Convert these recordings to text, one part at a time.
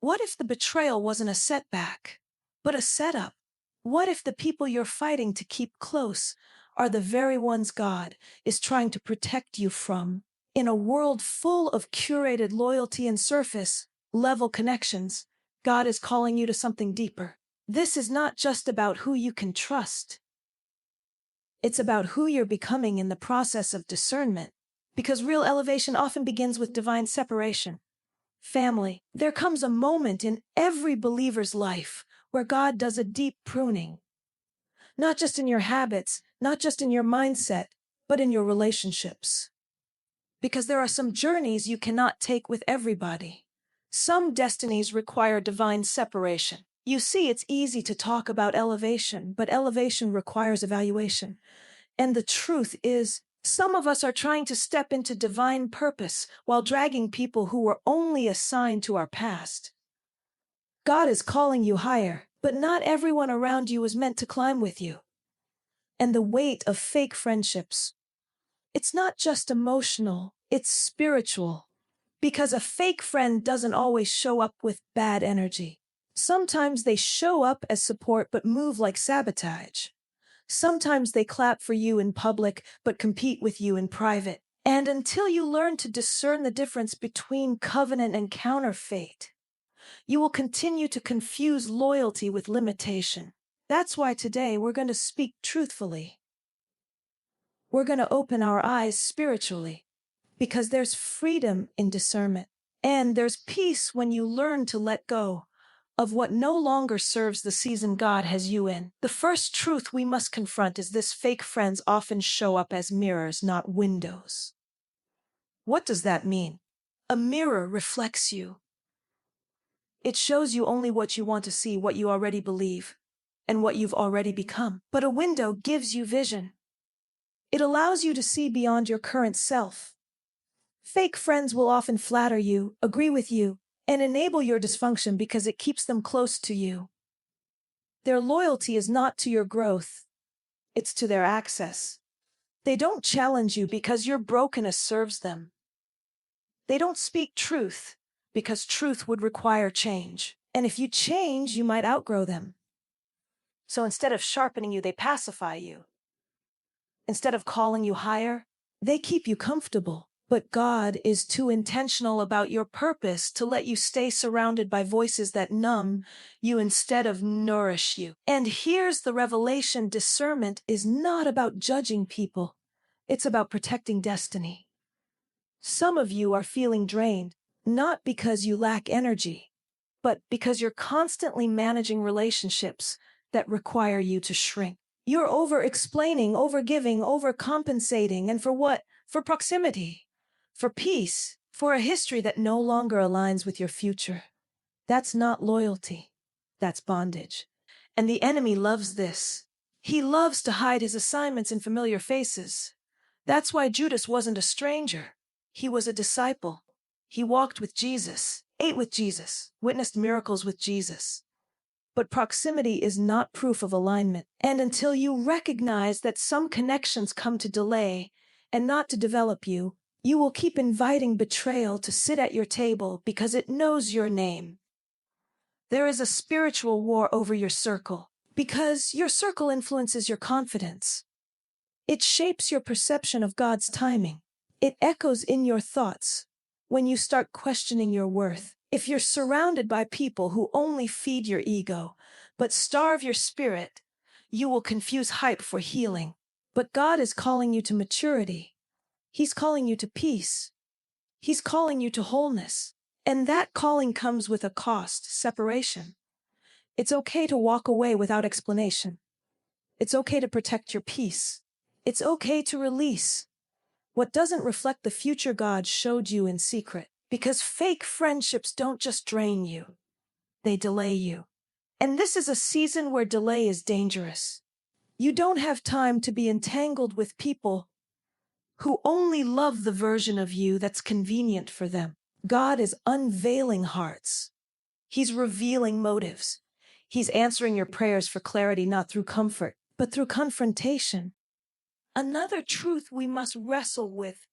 What if the betrayal wasn't a setback, but a setup? What if the people you're fighting to keep close are the very ones God is trying to protect you from? In a world full of curated loyalty and surface level connections, God is calling you to something deeper. This is not just about who you can trust. It's about who you're becoming in the process of discernment, because real elevation often begins with divine separation. Family, there comes a moment in every believer's life where God does a deep pruning. Not just in your habits, not just in your mindset, but in your relationships. Because there are some journeys you cannot take with everybody. Some destinies require divine separation. You see, it's easy to talk about elevation, but elevation requires evaluation. And the truth is, some of us are trying to step into divine purpose while dragging people who were only assigned to our past. God is calling you higher, but not everyone around you is meant to climb with you. And the weight of fake friendships, it's not just emotional, it's spiritual. Because a fake friend doesn't always show up with bad energy. Sometimes they show up as support but move like sabotage. Sometimes they clap for you in public but compete with you in private. And until you learn to discern the difference between covenant and counterfeit, you will continue to confuse loyalty with limitation. That's why today we're going to speak truthfully. We're going to open our eyes spiritually, because there's freedom in discernment, and there's peace when you learn to let go of what no longer serves the season God has you in. The first truth we must confront is this: fake friends often show up as mirrors, not windows. What does that mean? A mirror reflects you. It shows you only what you want to see, what you already believe, and what you've already become. But a window gives you vision. It allows you to see beyond your current self. Fake friends will often flatter you, agree with you, and enable your dysfunction because it keeps them close to you. Their loyalty is not to your growth, it's to their access. They don't challenge you because your brokenness serves them. They don't speak truth because truth would require change. And if you change, you might outgrow them. So instead of sharpening you, they pacify you. Instead of calling you higher, they keep you comfortable. But God is too intentional about your purpose to let you stay surrounded by voices that numb you instead of nourish you. And here's the revelation: discernment is not about judging people. It's about protecting destiny. Some of you are feeling drained, not because you lack energy, but because you're constantly managing relationships that require you to shrink. You're over-explaining, over-giving, overcompensating, and for what? For proximity, for peace, for a history that no longer aligns with your future. That's not loyalty. That's bondage. And the enemy loves this. He loves to hide his assignments in familiar faces. That's why Judas wasn't a stranger. He was a disciple. He walked with Jesus, ate with Jesus, witnessed miracles with Jesus. But proximity is not proof of alignment. And until you recognize that some connections come to delay and not to develop you, you will keep inviting betrayal to sit at your table because it knows your name. There is a spiritual war over your circle, because your circle influences your confidence. It shapes your perception of God's timing. It echoes in your thoughts when you start questioning your worth. If you're surrounded by people who only feed your ego, but starve your spirit, you will confuse hype for healing. But God is calling you to maturity. He's calling you to peace. He's calling you to wholeness. And that calling comes with a cost: separation. It's okay to walk away without explanation. It's okay to protect your peace. It's okay to release what doesn't reflect the future God showed you in secret. Because fake friendships don't just drain you, they delay you. And this is a season where delay is dangerous. You don't have time to be entangled with people who only love the version of you that's convenient for them. God is unveiling hearts. He's revealing motives. He's answering your prayers for clarity, not through comfort, but through confrontation. Another truth we must wrestle with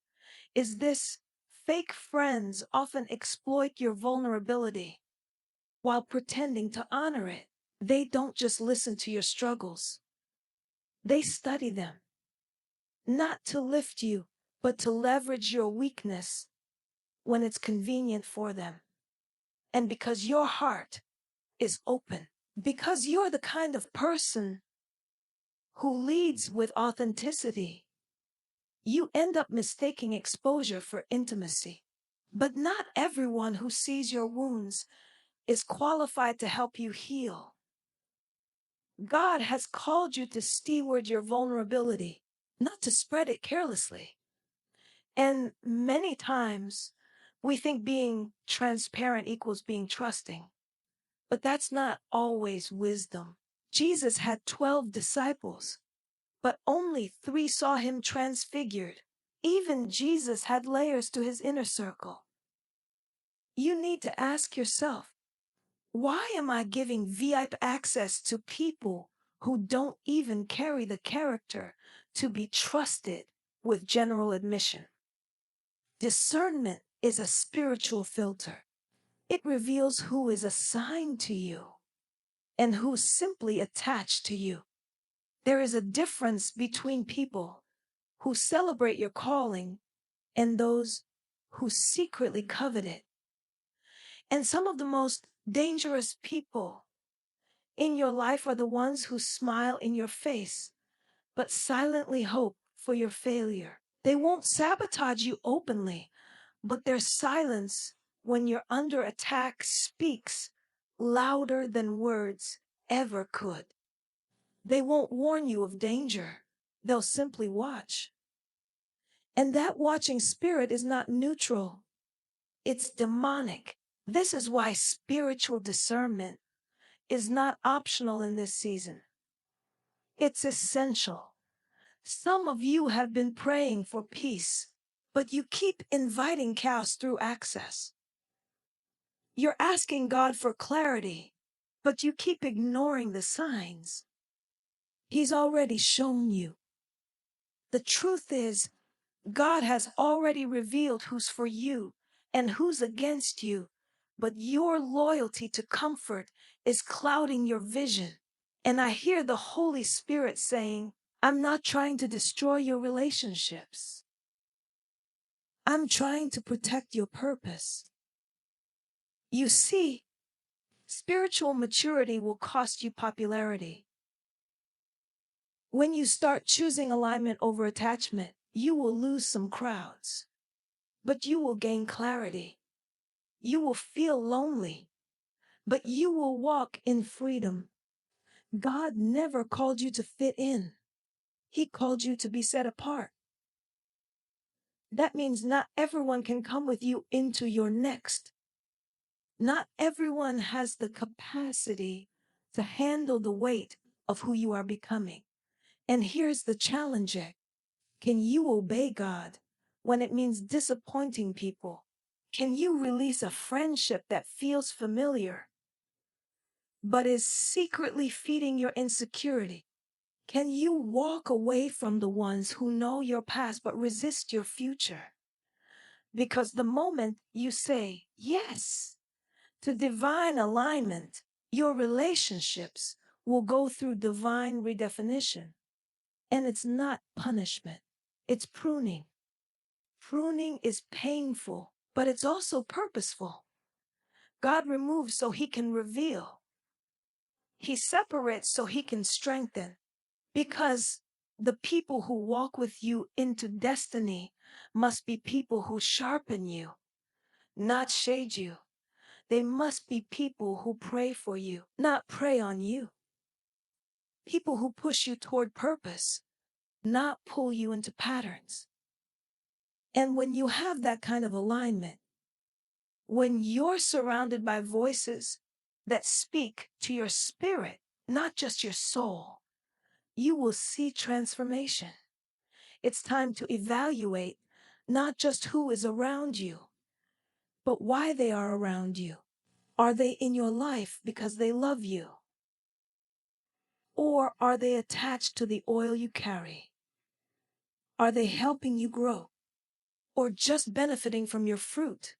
is this: fake friends often exploit your vulnerability. while pretending to honor it. They don't just listen to your struggles. They study them, not to lift you, but to leverage your weakness when it's convenient for them. And because your heart is open, because you're the kind of person who leads with authenticity, you end up mistaking exposure for intimacy. But not everyone who sees your wounds is qualified to help you heal. God has called you to steward your vulnerability, not to spread it carelessly. And many times we think being transparent equals being trusting, but that's not always wisdom. Jesus had 12 disciples, but only 3 saw him transfigured. Even Jesus had layers to his inner circle. You need to ask yourself, why am I giving VIP access to people who don't even carry the character to be trusted with general admission? Discernment is a spiritual filter. It reveals who is assigned to you and who's simply attached to you. There is a difference between people who celebrate your calling and those who secretly covet it. And some of the most dangerous people in your life are the ones who smile in your face, but silently hope for your failure. They won't sabotage you openly, but their silence when you're under attack speaks louder than words ever could. They won't warn you of danger. They'll simply watch. And that watching spirit is not neutral. It's demonic. This is why spiritual discernment is not optional in this season. It's essential. Some of you have been praying for peace, but you keep inviting chaos through access. You're asking God for clarity, but you keep ignoring the signs He's already shown you. The truth is, God has already revealed who's for you and who's against you, but your loyalty to comfort is clouding your vision. And I hear the Holy Spirit saying, I'm not trying to destroy your relationships. I'm trying to protect your purpose. You see, spiritual maturity will cost you popularity. When you start choosing alignment over attachment, you will lose some crowds, but you will gain clarity. You will feel lonely, but you will walk in freedom. God never called you to fit in. He called you to be set apart. That means not everyone can come with you into your next. Not everyone has the capacity to handle the weight of who you are becoming. And here's the challenge. Can you obey God when it means disappointing people? Can you release a friendship that feels familiar, but is secretly feeding your insecurity? Can you walk away from the ones who know your past but resist your future? Because the moment you say yes to divine alignment, your relationships will go through divine redefinition. And it's not punishment, it's pruning. Pruning is painful, but it's also purposeful. God removes so he can reveal. He separates so he can strengthen. Because the people who walk with you into destiny must be people who sharpen you, not shade you. They must be people who pray for you, not prey on you. People who push you toward purpose, not pull you into patterns. And when you have that kind of alignment, when you're surrounded by voices that speak to your spirit, not just your soul, you will see transformation. It's time to evaluate not just who is around you, but why they are around you. Are they in your life because they love you? Or are they attached to the oil you carry? Are they helping you grow? Or just benefiting from your fruit?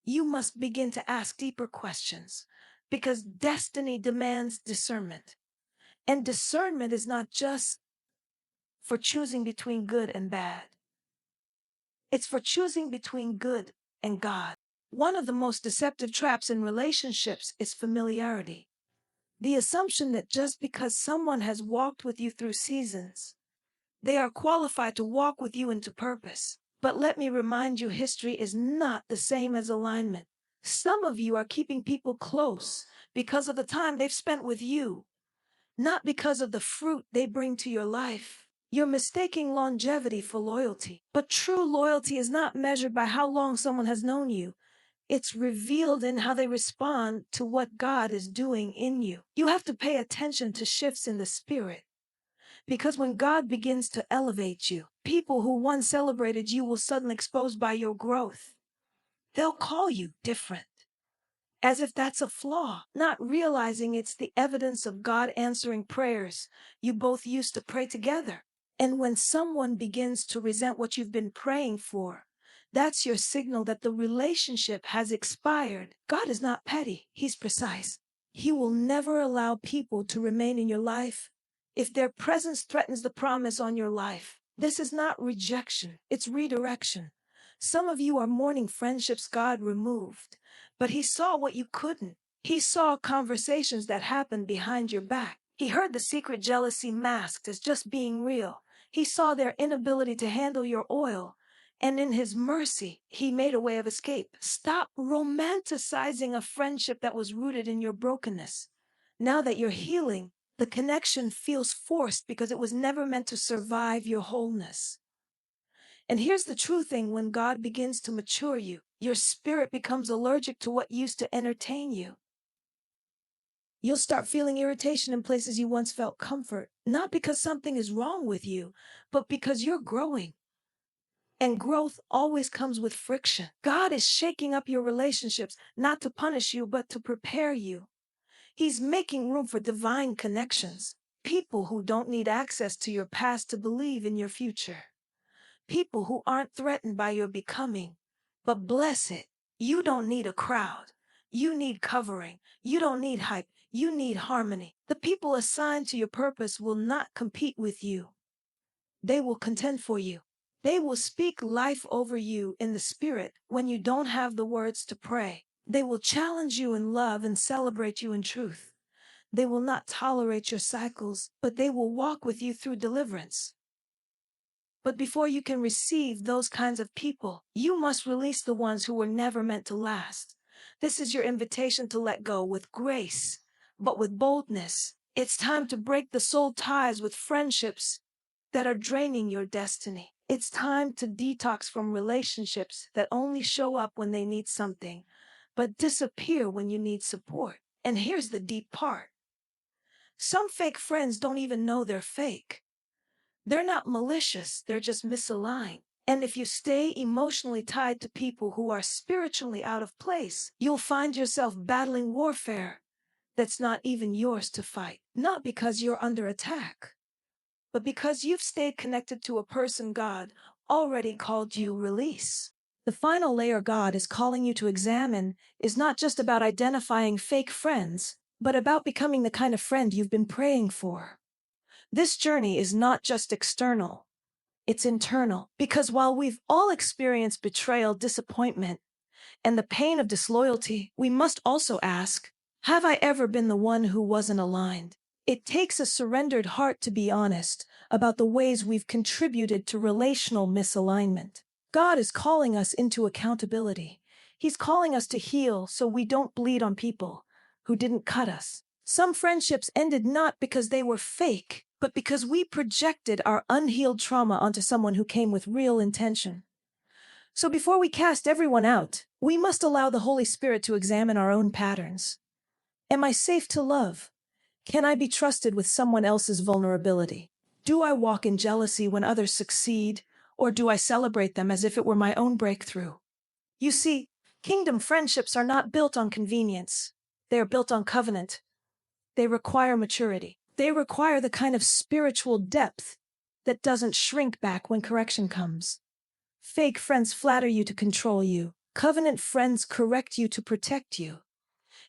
you must begin to ask deeper questions because destiny demands discernment. And discernment is not just for choosing between good and bad. It's for choosing between good and God. One of the most deceptive traps in relationships is familiarity. The assumption that just because someone has walked with you through seasons, they are qualified to walk with you into purpose. But let me remind you, history is not the same as alignment. Some of you are keeping people close because of the time they've spent with you, not because of the fruit they bring to your life. You're mistaking longevity for loyalty. But true loyalty is not measured by how long someone has known you. It's revealed in how they respond to what God is doing in you. You have to pay attention to shifts in the spirit. Because when God begins to elevate you, people who once celebrated you will suddenly exposed by your growth. They'll call you different, as if that's a flaw, not realizing it's the evidence of God answering prayers you both used to pray together. And when someone begins to resent what you've been praying for, that's your signal that the relationship has expired. God is not petty, He's precise. He will never allow people to remain in your life if their presence threatens the promise on your life. This is not rejection, it's redirection. Some of you are mourning friendships God removed, but He saw what you couldn't. He saw conversations that happened behind your back. He heard the secret jealousy masked as just being real. He saw their inability to handle your oil, and in His mercy, He made a way of escape. Stop romanticizing a friendship that was rooted in your brokenness. Now that you're healing, the connection feels forced because it was never meant to survive your wholeness. And here's the true thing: when God begins to mature you, your spirit becomes allergic to what used to entertain you. You'll start feeling irritation in places you once felt comfort, not because something is wrong with you, but because you're growing. And growth always comes with friction. God is shaking up your relationships, not to punish you, but to prepare you. He's making room for divine connections, people who don't need access to your past to believe in your future. People who aren't threatened by your becoming, but bless it. You don't need a crowd. You need covering. You don't need hype. You need harmony. The people assigned to your purpose will not compete with you. They will contend for you. They will speak life over you in the spirit when you don't have the words to pray. They will challenge you in love and celebrate you in truth. They will not tolerate your cycles, but they will walk with you through deliverance. But before you can receive those kinds of people, you must release the ones who were never meant to last. This is your invitation to let go with grace, but with boldness. It's time to break the soul ties with friendships that are draining your destiny. It's time to detox from relationships that only show up when they need something, but disappear when you need support. And here's the deep part. Some fake friends don't even know they're fake. They're not malicious, they're just misaligned. And if you stay emotionally tied to people who are spiritually out of place, you'll find yourself battling warfare that's not even yours to fight. Not because you're under attack, but because you've stayed connected to a person God already called you release. The final layer God is calling you to examine is not just about identifying fake friends, but about becoming the kind of friend you've been praying for. This journey is not just external, it's internal. Because while we've all experienced betrayal, disappointment, and the pain of disloyalty, we must also ask, have I ever been the one who wasn't aligned? It takes a surrendered heart to be honest about the ways we've contributed to relational misalignment. God is calling us into accountability. He's calling us to heal so we don't bleed on people who didn't cut us. Some friendships ended not because they were fake, but because we projected our unhealed trauma onto someone who came with real intention. So before we cast everyone out, we must allow the Holy Spirit to examine our own patterns. Am I safe to love? Can I be trusted with someone else's vulnerability? Do I walk in jealousy when others succeed, or do I celebrate them as if it were my own breakthrough? You see, kingdom friendships are not built on convenience. They are built on covenant. They require maturity. They require the kind of spiritual depth that doesn't shrink back when correction comes. Fake friends flatter you to control you, Covenant friends correct you to protect you.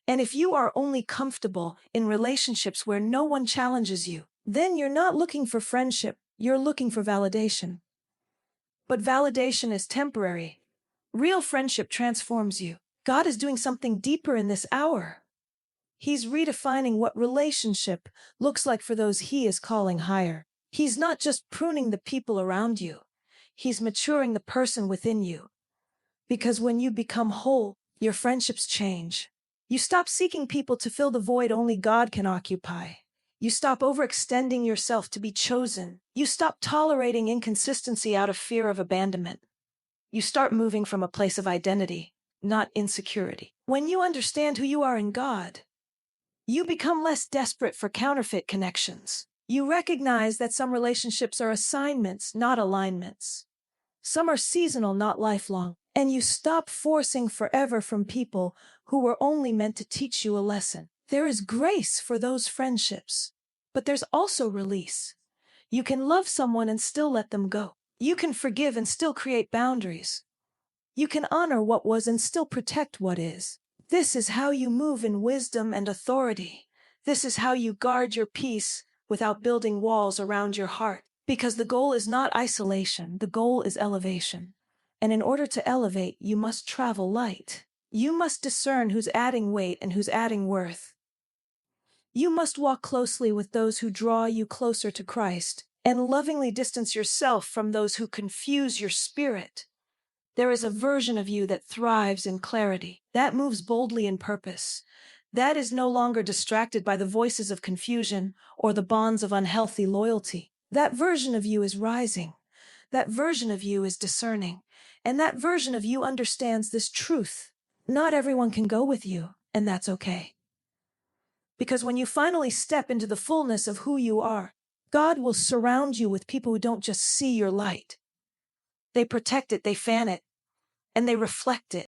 And if you are only comfortable in relationships where no one challenges you, then you're not looking for friendship, you're looking for validation. But validation is temporary. Real friendship transforms you. God is doing something deeper in this hour. He's redefining what relationship looks like for those He is calling higher. He's not just pruning the people around you. He's maturing the person within you. Because when you become whole, your friendships change. You stop seeking people to fill the void only God can occupy. You stop overextending yourself to be chosen. You stop tolerating inconsistency out of fear of abandonment. You start moving from a place of identity, not insecurity. When you understand who you are in God, you become less desperate for counterfeit connections. You recognize that some relationships are assignments, not alignments. Some are seasonal, not lifelong. And you stop forcing forever from people who were only meant to teach you a lesson. There is grace for those friendships, but there's also release. You can love someone and still let them go. You can forgive and still create boundaries. You can honor what was and still protect what is. This is how you move in wisdom and authority. This is how you guard your peace without building walls around your heart. Because the goal is not isolation, the goal is elevation. And in order to elevate, you must travel light. You must discern who's adding weight and who's adding worth. You must walk closely with those who draw you closer to Christ, and lovingly distance yourself from those who confuse your spirit. There is a version of you that thrives in clarity, that moves boldly in purpose, that is no longer distracted by the voices of confusion or the bonds of unhealthy loyalty. That version of you is rising. That version of you is discerning. And that version of you understands this truth. Not everyone can go with you, and that's okay. Because when you finally step into the fullness of who you are, God will surround you with people who don't just see your light. They protect it, they fan it, and they reflect it.